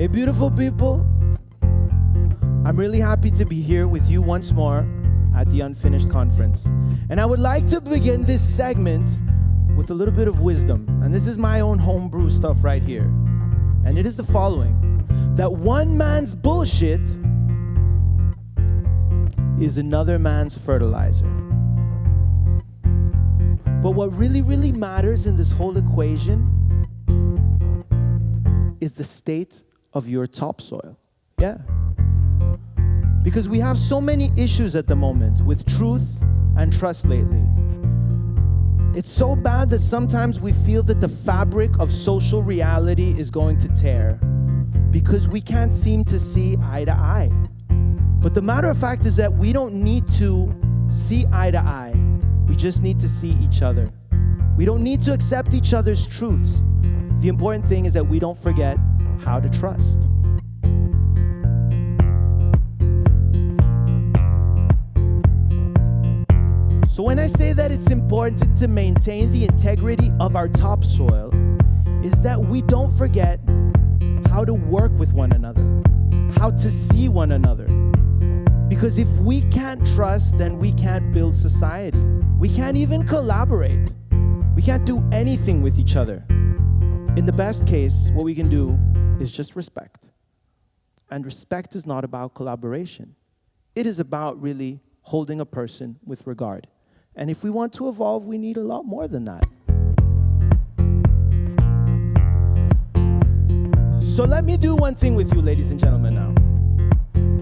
Hey, beautiful people. I'm really happy to be here with you once more at the Unfinished Conference. And I would like to begin this segment with a little bit of wisdom. And this is my own homebrew stuff right here. And it is the following: that one man's bullshit is another man's fertilizer. But what really matters in this whole equation is the state of your topsoil. Yeah. Because we have so many issues at the moment with truth and trust lately. It's so bad that sometimes we feel that the fabric of social reality is going to tear because we can't seem to see eye to eye. But the matter of fact is that we don't need to see eye to eye. We just need to see each other. We don't need to accept each other's truths. The important thing is that we don't forget how to trust. So when I say that it's important to maintain the integrity of our topsoil, is that we don't forget how to work with one another, how to see one another. Because if we can't trust, then we can't build society. We can't even collaborate. We can't do anything with each other. In the best case, what we can do is just respect. And respect is not about collaboration. It is about really holding a person with regard. And if we want to evolve, we need a lot more than that. So let me do one thing with you, ladies and gentlemen, now.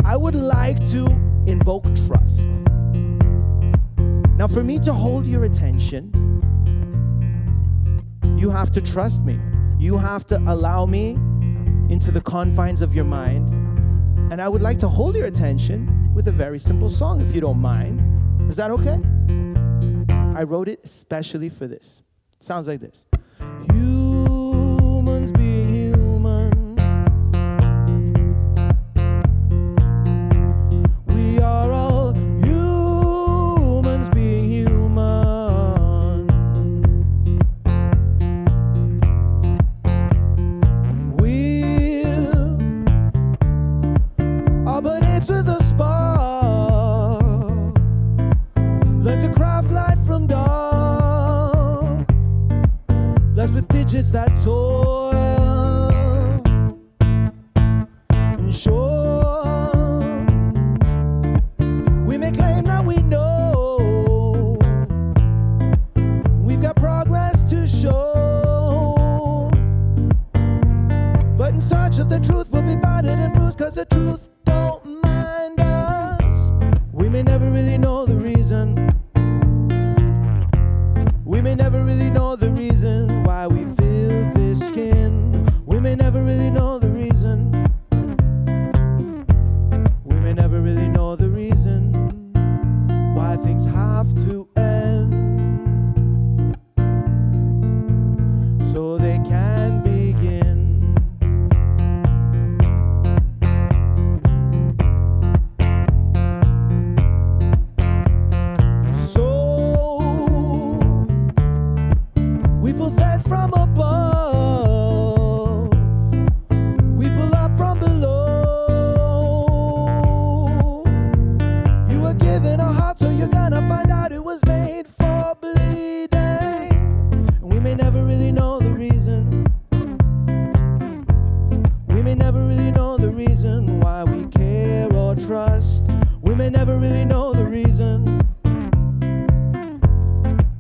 I would like to invoke trust. Now, for me to hold your attention, you have to trust me. You have to allow me into the confines of your mind. And I would like to hold your attention with a very simple song, if you don't mind. Is that okay? I wrote it especially for this. It sounds like this. Humans being human, we are all humans being human. We're all but apes with a spark, learn to craft light from dark, blessed with digits that toil and sure. We may claim that we know we've got progress to show, but in search of the truth we'll be battered and bruised, cause the truth don't mind us. We may never really know the reason. We may never really know the reason why we feel this skin. We may never really know the reason. We may never really know the reason why things have to end so they can begin. We pull fed from above, we pull up from below. You were given a heart, so you're gonna find out it was made for bleeding. And we may never really know the reason. We may never really know the reason why we care or trust. We may never really know the reason.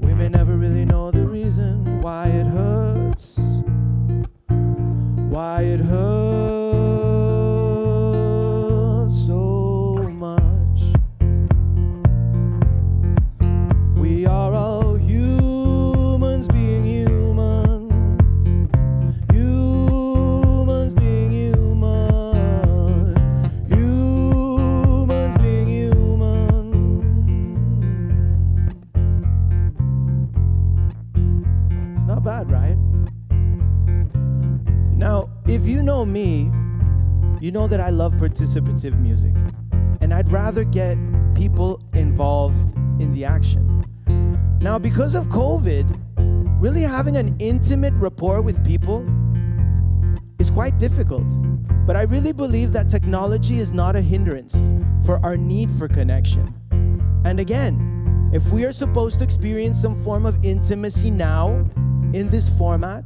We may never really know the reason why it hurts, why it hurts so much. We are all humans being human, humans being human, humans being human. It's not bad, right? Now, if you know me, you know that I love participative music. And I'd rather get people involved in the action. Now, because of COVID, really having an intimate rapport with people is quite difficult. But I really believe that technology is not a hindrance for our need for connection. And again, if we are supposed to experience some form of intimacy now in this format,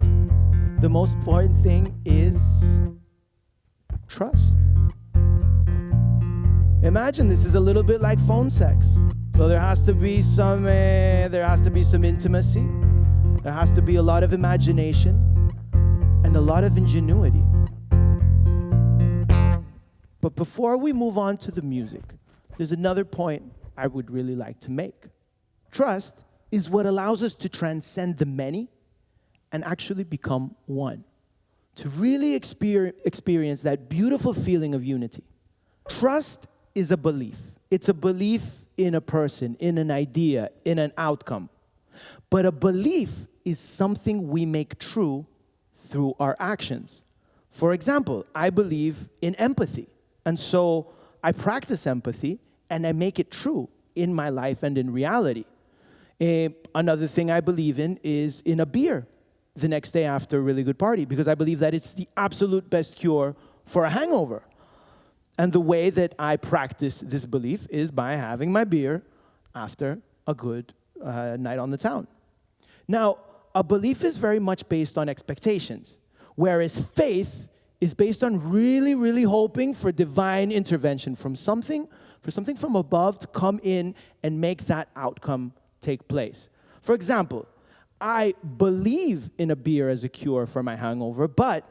the most important thing is trust. Imagine this is a little bit like phone sex. So there has to be some intimacy. There has to be a lot of imagination and a lot of ingenuity. But before we move on to the music, there's another point I would really like to make. Trust is what allows us to transcend the many and actually become one. To really experience that beautiful feeling of unity. Trust is a belief. It's a belief in a person, in an idea, in an outcome. But a belief is something we make true through our actions. For example, I believe in empathy. And so I practice empathy and I make it true in my life and in reality. Another thing I believe in is in a beer the next day after a really good party, because I believe that it's the absolute best cure for a hangover. And the way that I practice this belief is by having my beer after a good night on the town. Now, a belief is very much based on expectations, whereas faith is based on really, really hoping for divine intervention for something from above to come in and make that outcome take place. For example, I believe in a beer as a cure for my hangover, but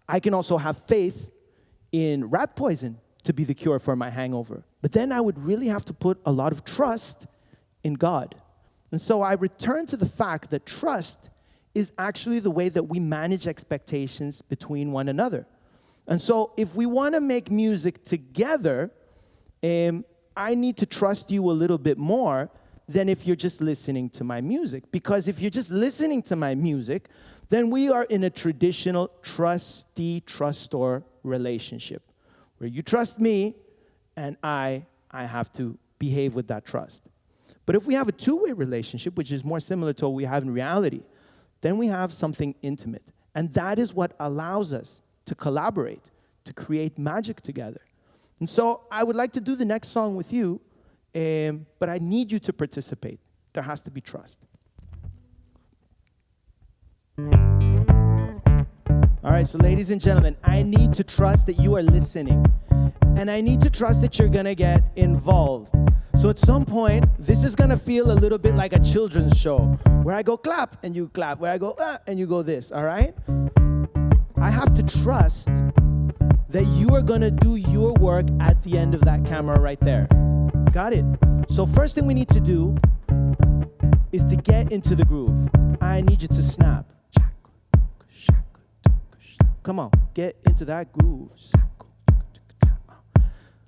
I can also have faith in rat poison to be the cure for my hangover. But then I would really have to put a lot of trust in God. And so I return to the fact that trust is actually the way that we manage expectations between one another. And so if we want to make music together, I need to trust you a little bit more than if you're just listening to my music. Because if you're just listening to my music, then we are in a traditional trustor relationship, where you trust me and I have to behave with that trust. But if we have a two-way relationship, which is more similar to what we have in reality, then we have something intimate. And that is what allows us to collaborate, to create magic together. And so I would like to do the next song with you, but I need you to participate. There has to be trust. All right, so ladies and gentlemen, I need to trust that you are listening. And I need to trust that you're gonna get involved. So at some point, this is gonna feel a little bit like a children's show, where I go clap and you clap, where I go and you go this, all right? I have to trust that you are gonna do your work at the end of that camera right there. Got it? So first thing we need to do is to get into the groove. I need you to snap. Come on, get into that groove.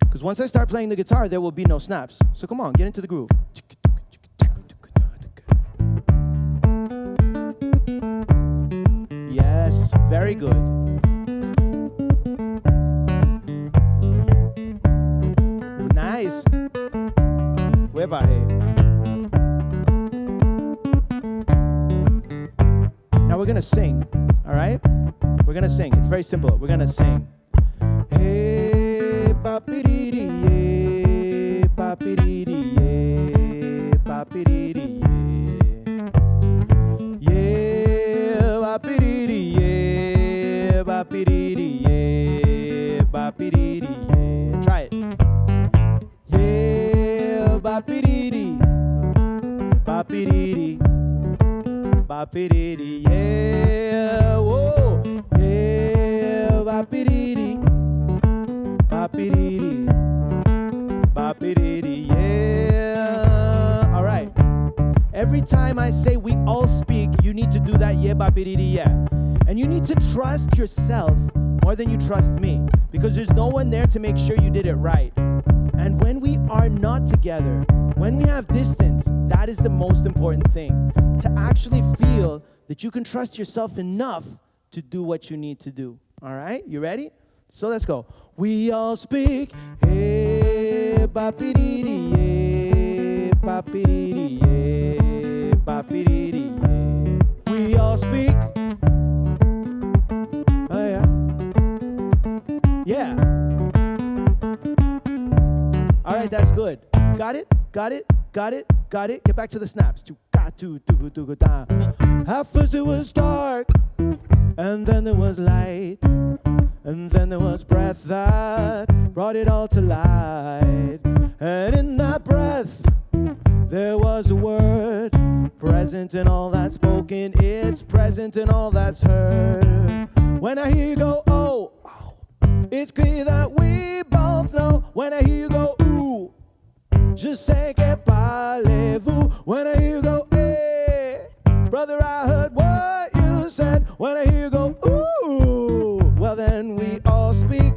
Because once I start playing the guitar, there will be no snaps. So come on, get into the groove. Yes, very good. Nice. Now we're gonna sing, all right? We're gonna sing. It's very simple. We're gonna sing. Hey, papiriri, papiriri, papiriri, yeah, papiriri, papiriri, papiriri. Try it. Yeah, papiriri, papiriri, papiriri, yeah, whoa, yeah, papiriri, papiriri, papiriri, yeah. All right. Every time I say we all speak, you need to do that, yeah, papiriri, yeah. And you need to trust yourself more than you trust me, because there's no one there to make sure you did it right. And when we are not together, when we have distance, that is the most important thing. To actually feel that you can trust yourself enough to do what you need to do. All right? You ready? So let's go. We all speak. Hey, papiriri, yeah, papiriri, yeah, papiriri, yeah. We all speak. Oh, yeah. right, that's good. Got it? Got it? Got it? Got it? Get back to the snaps. At first it was dark, and then there was light, and then there was breath that brought it all to light. And in that breath, there was a word, present in all that's spoken, it's present in all that's heard. When I hear you go, oh, it's clear that we both know. When I hear you go, ooh, je sais que parlez-vous. When I hear you go, hey, brother, I heard what you said. When I hear you go, ooh, well then we all speak.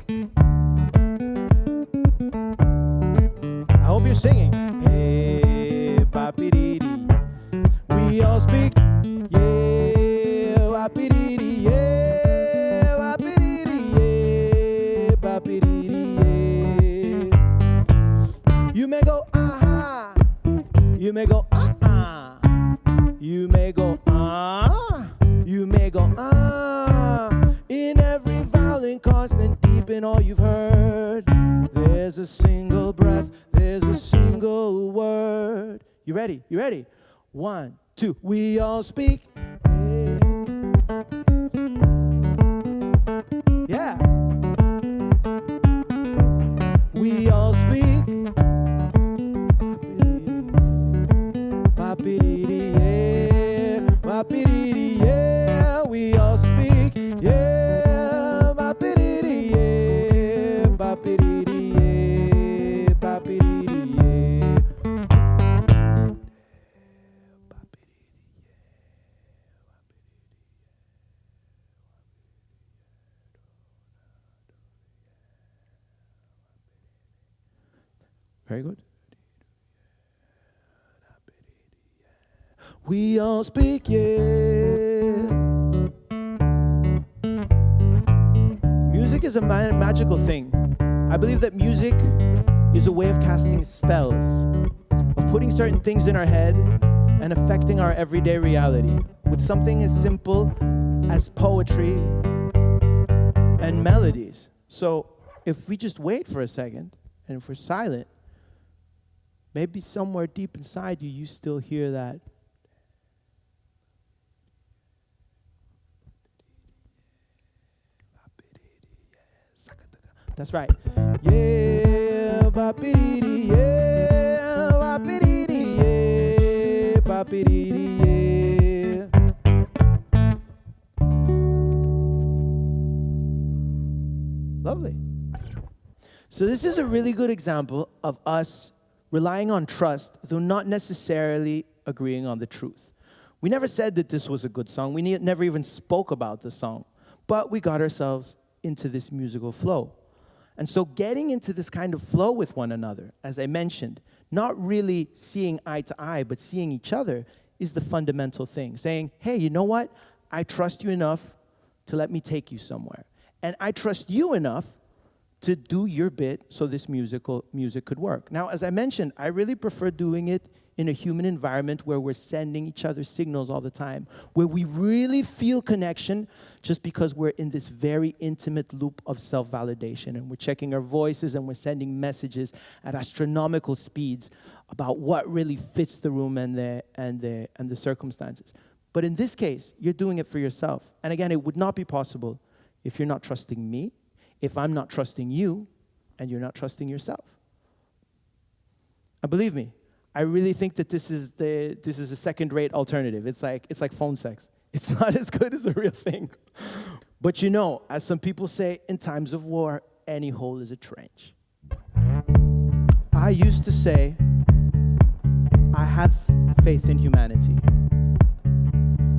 I hope you're singing. Hey, papiriri. We all speak. Yeah, papiriri, yeah, papiriri, yeah, papiriri, yeah. You may go, aha. You may go, ah. You may go, ah. You may go, ah. In every vowel and consonant, deep in all you've heard, there's a single breath, there's a single word. You ready? You ready? 1, 2. We all speak. Yeah. We all speak. Papiriri, yeah. Papiriri, yeah. We all speak. Yeah. Papiriri, yeah. Papiriri, yeah. Papiriri, yeah. Very good. We all speak, yeah. Music is a magical thing. I believe that music is a way of casting spells, of putting certain things in our head and affecting our everyday reality with something as simple as poetry and melodies. So if we just wait for a second and if we're silent, maybe somewhere deep inside you, you still hear that. That's right. Yeah, papiriri, yeah, papiriri, yeah, papiriri, yeah. Lovely. So this is a really good example of us relying on trust, though not necessarily agreeing on the truth. We never said that this was a good song. We never even spoke about the song. But we got ourselves into this musical flow. And so getting into this kind of flow with one another, as I mentioned, not really seeing eye to eye, but seeing each other is the fundamental thing. Saying, hey, you know what? I trust you enough to let me take you somewhere. And I trust you enough to do your bit so this music could work. Now, as I mentioned, I really prefer doing it in a human environment where we're sending each other signals all the time, where we really feel connection just because we're in this very intimate loop of self-validation and we're checking our voices and we're sending messages at astronomical speeds about what really fits the room and the circumstances. But in this case, you're doing it for yourself. And again, it would not be possible if you're not trusting me, if I'm not trusting you, and you're not trusting yourself. And believe me, I really think that this is a second-rate alternative. It's like phone sex. It's not as good as a real thing. But you know, as some people say, in times of war, any hole is a trench. I used to say, I have faith in humanity.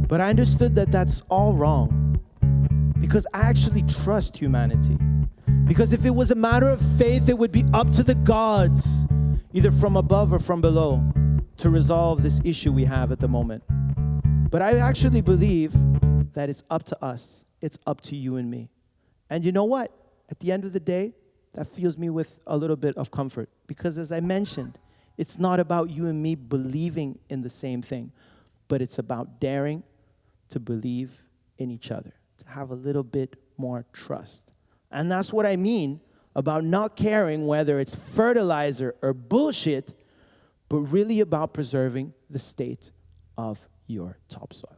But I understood that that's all wrong. Because I actually trust humanity. Because if it was a matter of faith, it would be up to the gods, either from above or from below, to resolve this issue we have at the moment. But I actually believe that it's up to us. It's up to you and me. And you know what? At the end of the day, that fills me with a little bit of comfort. Because as I mentioned, it's not about you and me believing in the same thing, but it's about daring to believe in each other, to have a little bit more trust. And that's what I mean about not caring whether it's fertilizer or bullshit, but really about preserving the state of your topsoil.